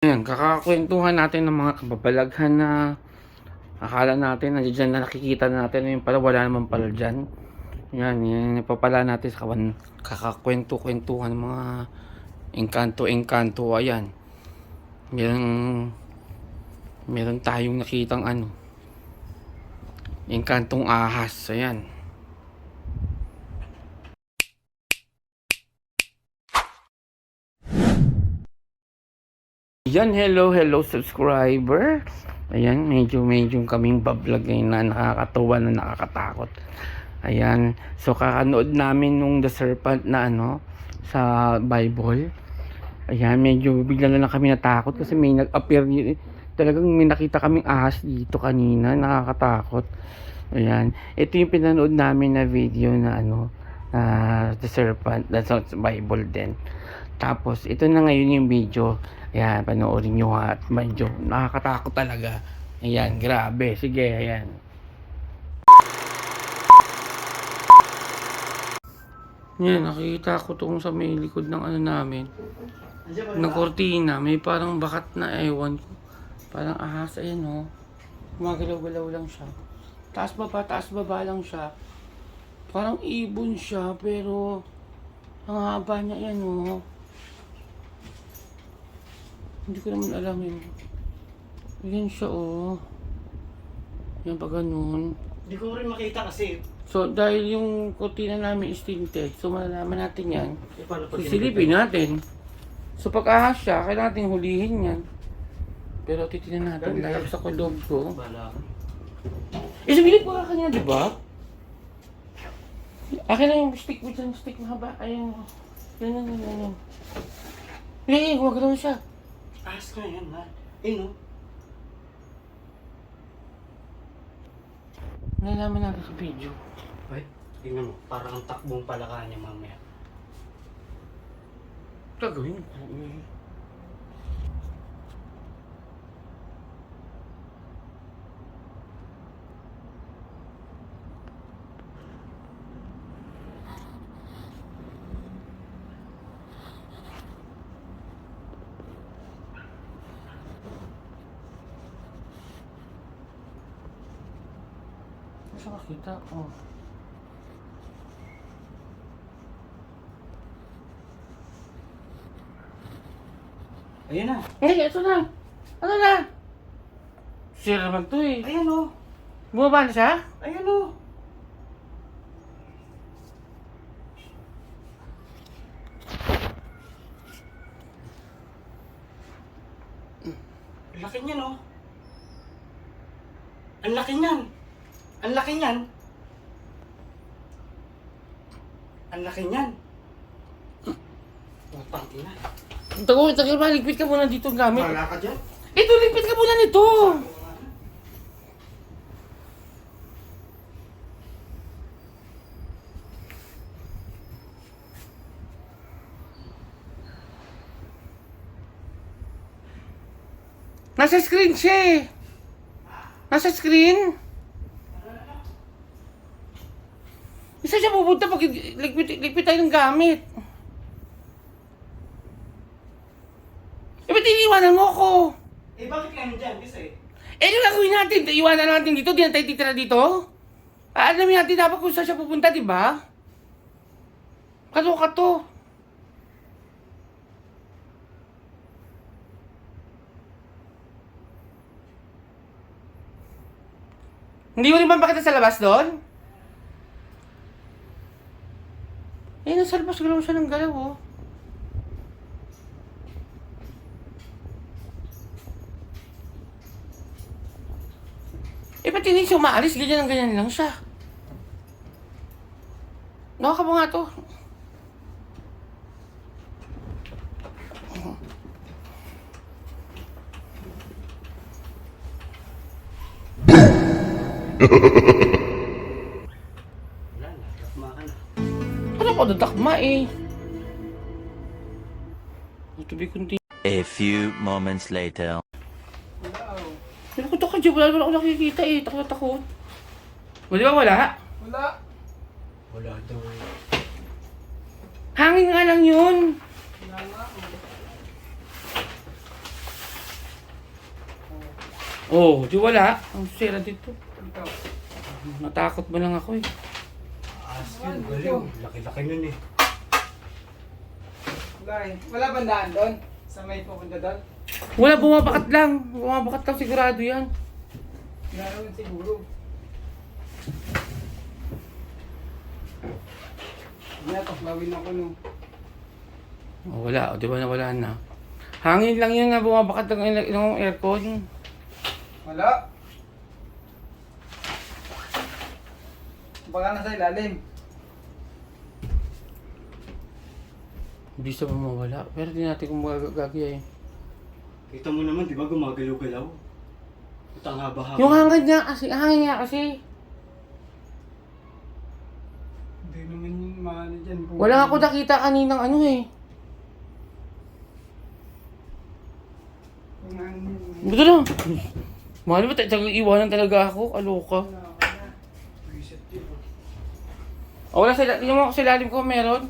Ayan, kakakwentuhan natin ng mga kababalaghan na akala natin nandiyan na nakikita natin, yung pala wala naman pala dyan. Yan ipapala natin sa kakakwento-kwentuhan ng mga engkanto-engkanto. Ayan, meron, meron tayong nakitang engkantong ahas. Ayan. Yan, hello subscriber. Ayan, medyo kaming bablog ngayon na nakakatawa na nakakatakot. Ayan, so kakanood namin nung The Serpent na sa Bible. Ayan, medyo bigla na lang kami natakot kasi may nag-appear, talagang may nakita kaming ahas dito kanina, nakakatakot. Ayan, ito yung pinanood namin na video na The Serpent, that's sa Bible din. Tapos ito na ngayon yung video. Ayan, panoorin nyo at medyo nakakatakot talaga. Ayan, grabe. Sige, ayan. Yan, nakikita ko tong sa may likod ng namin. Ng kortina, may parang bakat na ewan ko. Parang ahas, ayan o. Gumagalaw-galaw lang siya. Taas baba lang siya. Parang ibon siya, pero ang haba niya yan o. Hindi ko naman alam yun. Yan siya o. Yan pa ganun. Hindi ko rin makita kasi. So, dahil yung kortina namin is tinted, so malalaman natin yan. Paano Sisilipin natin. So, pag ahas siya, kailangan natin hulihin yan. Pero titignan natin, lalabas ako loob ko. Bala. Sumilip ko ka kanina, di ba? Akin na yung stick mo dyan, stick mahaba. Ayun. Yan. Gumagalaw siya. Ahas ka yan, ha? Eh, no? Nalaman natin sa video. Ay, tingnan mo. Parang ang takbong palaka niya mamaya. Gagawin ko eh. Saan nakita? Oh. Ayun na. Ito na! Ano na? Sira naman to eh. Ayan, o. Bumaba na siya? Ayan, o. Ang laki niyan, o. Ang laki niyan. Ang laki niyan. Ang laki niyan. Putang ina. Tagal ba? Ligpit ka muna dito ang gamit. Wala ka dyan? Ito, ligpit ka muna nito! Nasa screen siya eh. Nasa screen. Isa siya pupunta pag ligpit tayo ng gamit. Eh, ba't iniiwanan mo ako? Eh, bakit ka dyan? Kasi... Eh, ano gagawin natin? Iwanan natin dito? Di na tayo titira dito? Alamin natin dapat kung saan siya pupunta, di ba? Kaloka to. Hindi mo rin ba pakita sa labas doon? Eh, nasa labas galaw siya ng galaw, oh. Eh, ba't hindi siya umaalis? Ganyan lang siya. Naka mo nga to. Wala na. Takma ka na. Ano ko dadakma eh? To be continued. A few moments later. Nakutok ka dyan, wala naman ako nakikita eh. Takot. Di ba wala? Wala daw. Hangin nga lang yun. Oh, di wala. Ang sira dito. Ito. Natakot ba lang ako eh. Askin, galing. Laki-laki nun eh. Wala eh. Wala bang daan doon? Sa may pupunta doon? Wala, bumabakat lang. Bumabakat lang, sigurado yan. Meron siguro. Hindi na, taklawin ako no. Oh, wala, o, di ba nawala na? Hangin lang yan na bumabakat ng aircon. Wala. Baka nasa ilalim. Hindi siya mawala. Pero di natin kung magagagaya eh. Kita mo naman, di ba gumagalaw-galaw? Ito ang haba-haba. Yung hangin nga kasi. Hindi naman yung maano dyan. Wala ako nakita kaninang ano eh. Kung ano yun. Buto lang. Mahal ba tayo iwanan talaga ako? Aloka. Wala ka na. Reset yun. O wala sila, yung mga silalim ko meron.